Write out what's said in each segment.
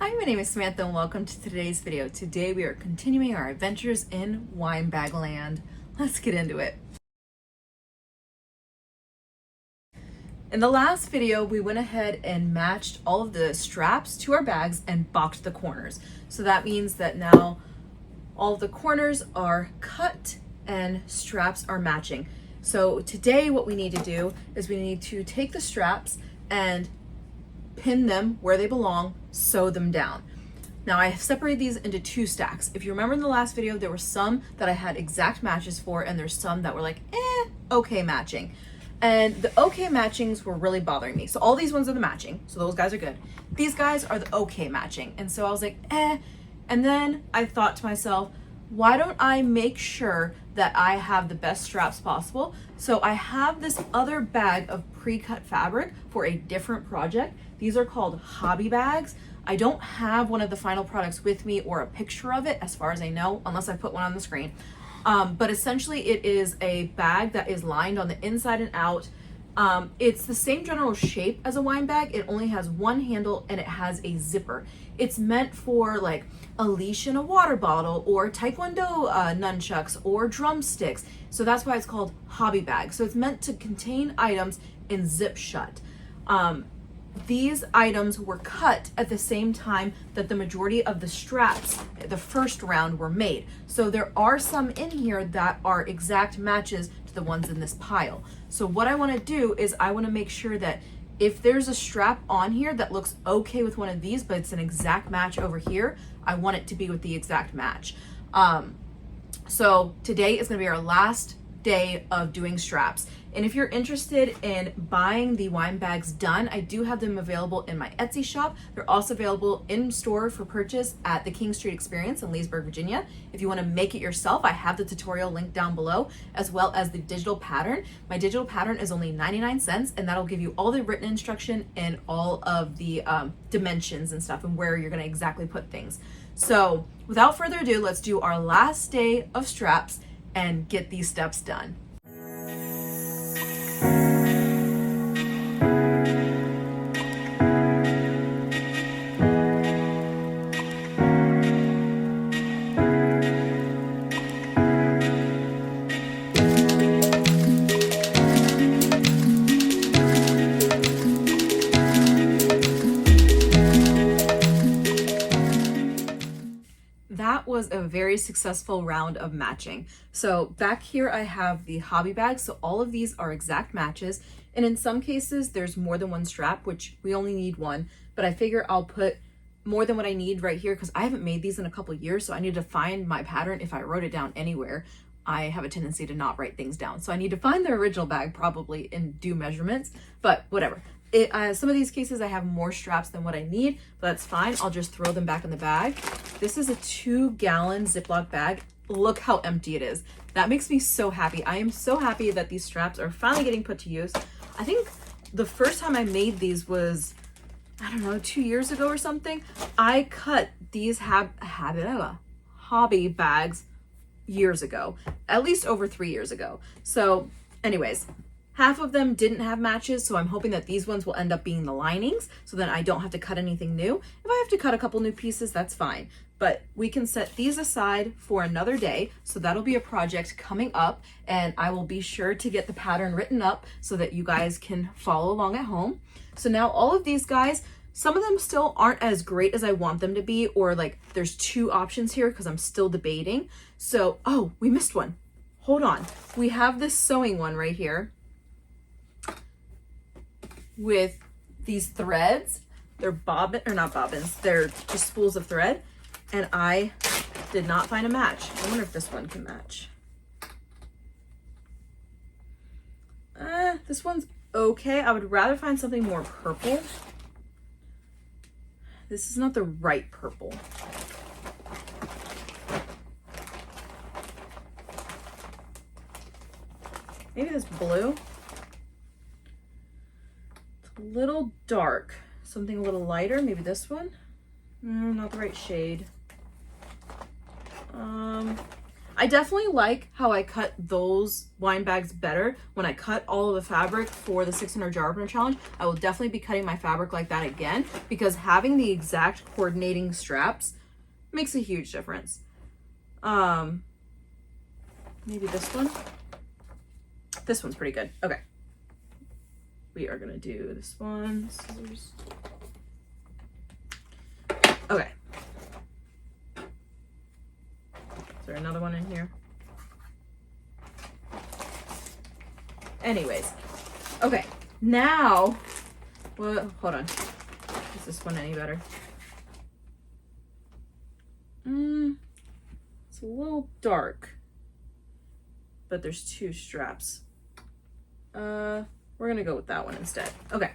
Hi, my name is Samantha and welcome to today's video. Today we are continuing our adventures in wine bag land. Let's get into it. In the last video, we went ahead and matched all of the straps to our bags and boxed the corners. So that means that now all of the corners are cut and straps are matching. So today what we need to do is we need to take the straps and pin them where they belong, sew them down. Now I have separated these into two stacks. If you remember in the last video, there were some that I had exact matches for, and there's some that were like, okay matching. And the okay matchings were really bothering me. So all these ones are the matching, so those guys are good. These guys are the okay matching. And so I was like, And then I thought to myself, why don't I make sure that I have the best straps possible? So I have this other bag of pre-cut fabric for a different project. These are called hobby bags. I don't have one of the final products with me or a picture of it as far as I know, unless I put one on the screen. But essentially it is a bag that is lined on the inside and out. It's the same general shape as a wine bag. It only has one handle and it has a zipper. It's meant for like a leash in a water bottle or Taekwondo nunchucks or drumsticks. So that's why it's called hobby bag. So it's meant to contain items and zip shut. These items were cut at the same time that the majority of the straps, the first round, were made. So there are some in here that are exact matches to the ones in this pile. So what I want to do is I want to make sure that if there's a strap on here that looks okay with one of these, but it's an exact match over here, I want it to be with the exact match. So today is going to be our last day of doing straps. And if you're interested in buying the wine bags done, I do have them available in my Etsy shop. They're also available in store for purchase at the King Street Experience in Leesburg, Virginia. If you want to make it yourself, I have the tutorial linked down below, as well as the digital pattern. My digital pattern is only 99 cents, and that'll give you all the written instruction and all of the dimensions and stuff and where you're going to exactly put things. So without further ado, let's do our last day of straps and get these steps done. That was a very successful round of matching. So back here I have the hobby bag. So all of these are exact matches. And in some cases there's more than one strap, which we only need one, but I figure I'll put more than what I need right here because I haven't made these in a couple years. So I need to find my pattern. If I wrote it down anywhere, I have a tendency to not write things down. So I need to find the original bag probably and do measurements, but whatever. Some of these cases I have more straps than what I need, but that's fine. I'll just throw them back in the bag. This is a 2-gallon Ziploc bag. Look how empty it is. That makes me so happy. I am so happy that these straps are finally getting put to use. I think the first time I made these was, I don't know, 2 years ago or something. I cut these hobby bags years ago, at least over 3 years ago. So anyways, half of them didn't have matches, so I'm hoping that these ones will end up being the linings, so then I don't have to cut anything new. If I have to cut a couple new pieces, that's fine. But we can set these aside for another day, so that'll be a project coming up, and I will be sure to get the pattern written up so that you guys can follow along at home. So now all of these guys, some of them still aren't as great as I want them to be, or like there's 2 options here because I'm still debating. So, oh, we missed one. Hold on. We have this sewing one right here with these threads. They're not bobbins, they're just spools of thread, and I did not find a match. I wonder if this one can match. This one's okay. I would rather find something more purple. This is not the right purple. Maybe this blue. A little dark, something a little lighter, maybe this one. Not the right shade. I definitely like how I cut those wine bags better. When I cut all of the fabric for the 600 jar opener challenge, I will definitely be cutting my fabric like that again, because having the exact coordinating straps makes a huge difference. Maybe this one. This one's pretty good. Okay. We are gonna do this one. Scissors. Okay. Is there another one in here? Anyways. Okay. Now, well, hold on. Is this one any better? It's a little dark, but there's two straps. We're gonna go with that one instead. Okay.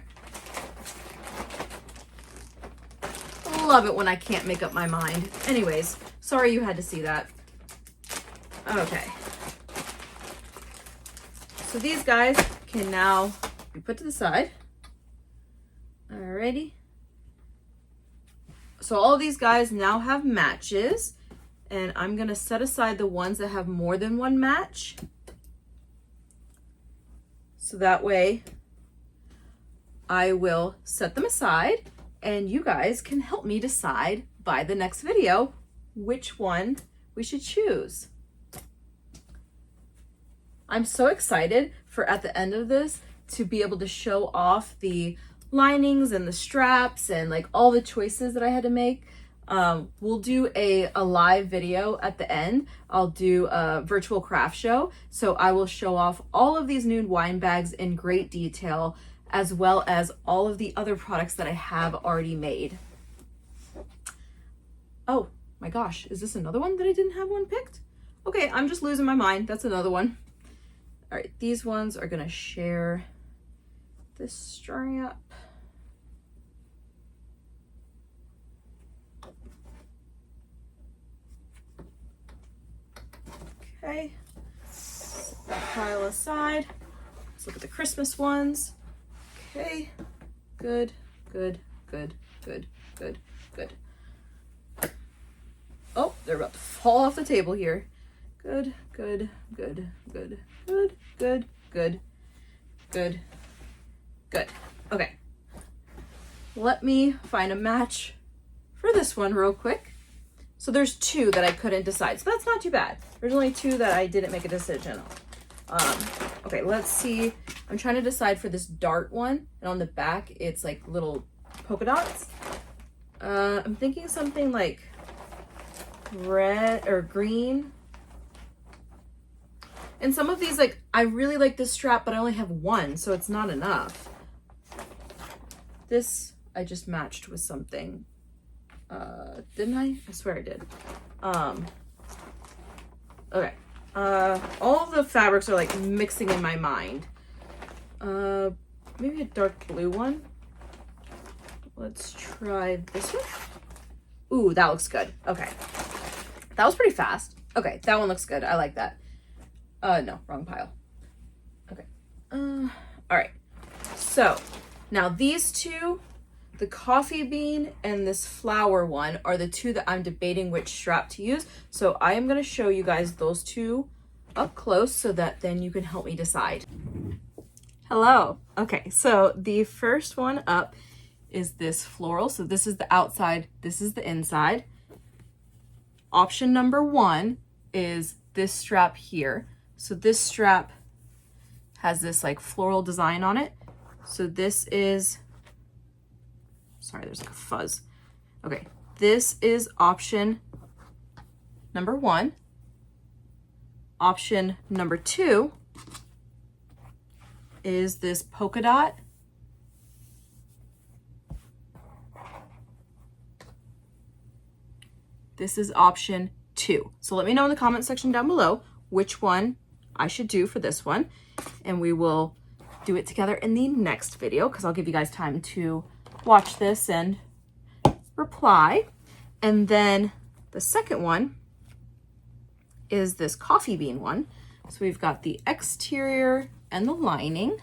Love it when I can't make up my mind. Anyways, sorry you had to see that. Okay. So these guys can now be put to the side. Alrighty. So all of these guys now have matches, and I'm gonna set aside the ones that have more than one match. So that way I will set them aside, and you guys can help me decide by the next video which one we should choose. I'm so excited for at the end of this to be able to show off the linings and the straps and like all the choices that I had to make. We'll do a live video at the end. I'll do a virtual craft show. So I will show off all of these new wine bags in great detail, as well as all of the other products that I have already made. Oh my gosh, is this another one that I didn't have one picked? Okay, I'm just losing my mind. That's another one. All right, these ones are gonna share this strap. Okay, set that pile aside. Let's look at the Christmas ones. Okay, good, good, good, good, good, good. Oh, they're about to fall off the table here. Good, good, good, good, good, good, good, good, good. Okay, let me find a match for this one real quick. So there's two that I couldn't decide, so that's not too bad. There's only two that I didn't make a decision on. Okay, let's see. I'm trying to decide for this dart one, and on the back it's like little polka dots. I'm thinking something like red or green. And some of these, like, I really like this strap, but I only have one, so it's not enough. This I just matched with something. Didn't I? I swear I did. Okay. All of the fabrics are like mixing in my mind. Maybe a dark blue one. Let's try this one. Ooh, that looks good. Okay. That was pretty fast. Okay, that one looks good. I like that. No, wrong pile. Okay. All right. So now these two, the coffee bean and this flower one, are the two that I'm debating which strap to use. So I am going to show you guys those two up close so that then you can help me decide. Hello. Okay, so the first one up is this floral. So this is the outside, this is the inside. Option number one is this strap here. So this strap has this like floral design on it. So this is, sorry, there's like a fuzz. Okay, this is option number one. Option number two is this polka dot. This is option two. So let me know in the comment section down below which one I should do for this one, and we will do it together in the next video because I'll give you guys time to watch this and reply. And then the second one is this coffee bean one. So we've got the exterior and the lining.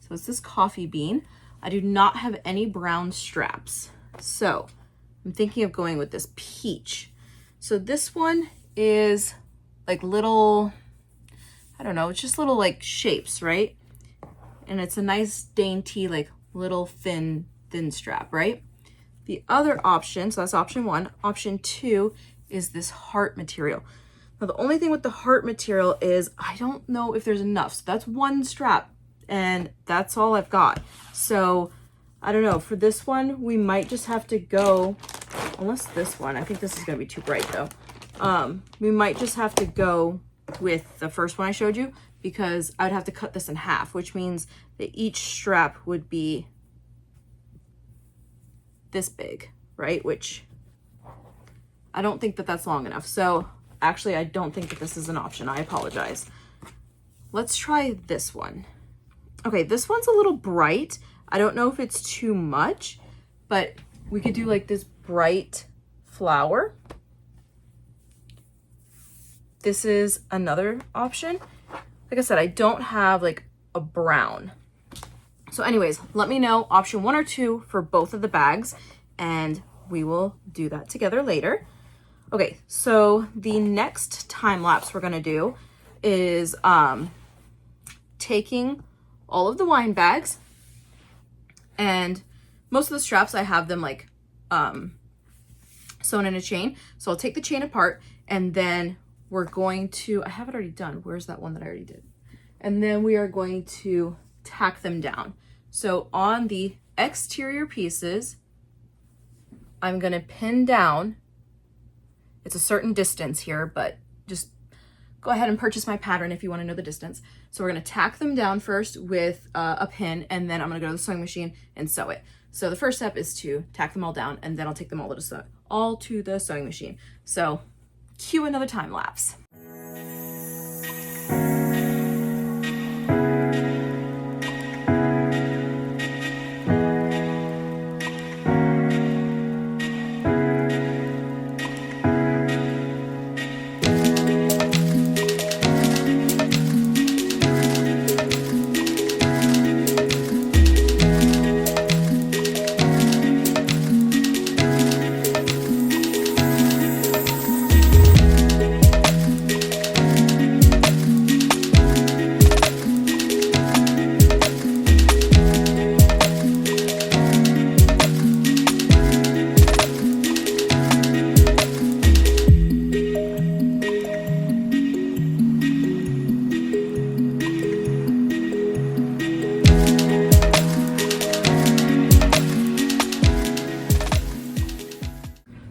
So it's this coffee bean. I do not have any brown straps, so I'm thinking of going with this peach. So this one is like little, I don't know, it's just little like shapes, right? And it's a nice dainty, like little thin strap, right? The other option, so that's option one. Option two is this heart material. Now the only thing with the heart material is I don't know if there's enough. So that's one strap and that's all I've got. So I don't know, for this one, we might just have to go, unless this one, I think this is gonna be too bright though. We might just have to go with the first one I showed you because I'd have to cut this in half, which means that each strap would be this big, right? Which I don't think that that's long enough. So actually, I don't think that this is an option. I apologize. Let's try this one. Okay, this one's a little bright. I don't know if it's too much, but we could do like this bright flower. This is another option. Like I said, I don't have like a brown. So anyways, let me know option one or two for both of the bags and we will do that together later. Okay, so the next time lapse we're gonna do is taking all of the wine bags, and most of the straps I have them like sewn in a chain. So I'll take the chain apart and then we're going to, I have it already done. Where's that one that I already did? And then we are going to tack them down. So on the exterior pieces, I'm gonna pin down, it's a certain distance here, but just go ahead and purchase my pattern if you wanna know the distance. So we're gonna tack them down first with a pin, and then I'm gonna go to the sewing machine and sew it. So the first step is to tack them all down, and then I'll take them all to the sewing machine. So cue another time lapse.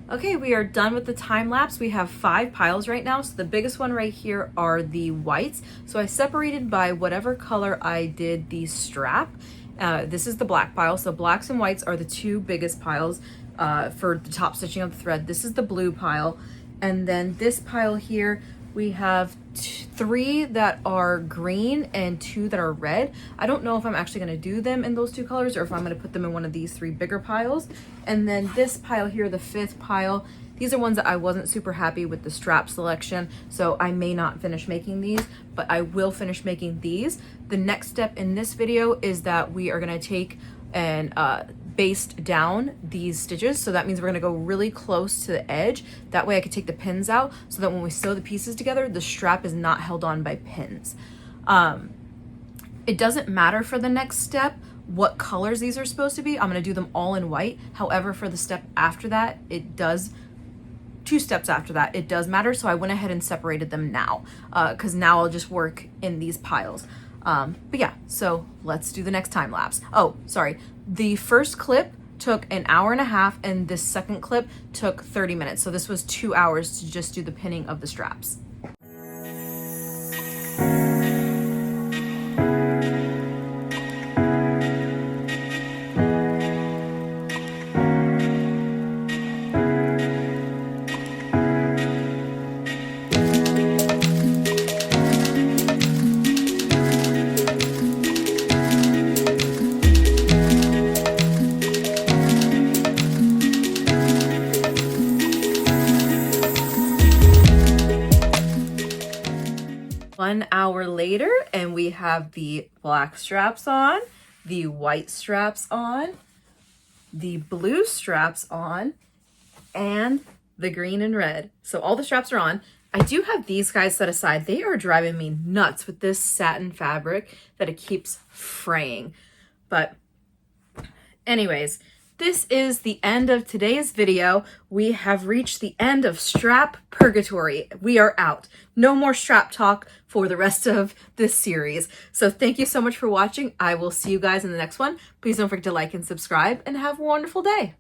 Okay, we are done with the time lapse. We have 5 piles right now. So the biggest one right here are the whites. So I separated by whatever color I did the strap. This is the black pile. So blacks and whites are the 2 biggest piles for the top stitching of the thread. This is the blue pile. And then this pile here, we have 3 that are green and 2 that are red. I don't know if I'm actually gonna do them in those 2 colors or if I'm gonna put them in one of these 3 bigger piles. And then this pile here, the 5th pile, these are ones that I wasn't super happy with the strap selection, so I may not finish making these, but I will finish making these. The next step in this video is that we are gonna take and baste down these stitches. So that means we're gonna go really close to the edge. That way I can take the pins out so that when we sew the pieces together, the strap is not held on by pins. It doesn't matter for the next step what colors these are supposed to be. I'm gonna do them all in white. However, for the step after that, it does, 2 steps after that, it does matter. So I went ahead and separated them now because now I'll just work in these piles. But yeah, so let's do the next time lapse. Oh, sorry. The first clip took an hour and a half and this second clip took 30 minutes. So this was 2 hours to just do the pinning of the straps. One hour later, and we have the black straps on, the white straps on, the blue straps on, and the green and red. So all the straps are on. I do have these guys set aside. They are driving me nuts with this satin fabric that it keeps fraying. But anyways, this is the end of today's video. We have reached the end of strap purgatory. We are out. No more strap talk for the rest of this series. So thank you so much for watching. I will see you guys in the next one. Please don't forget to like and subscribe and have a wonderful day.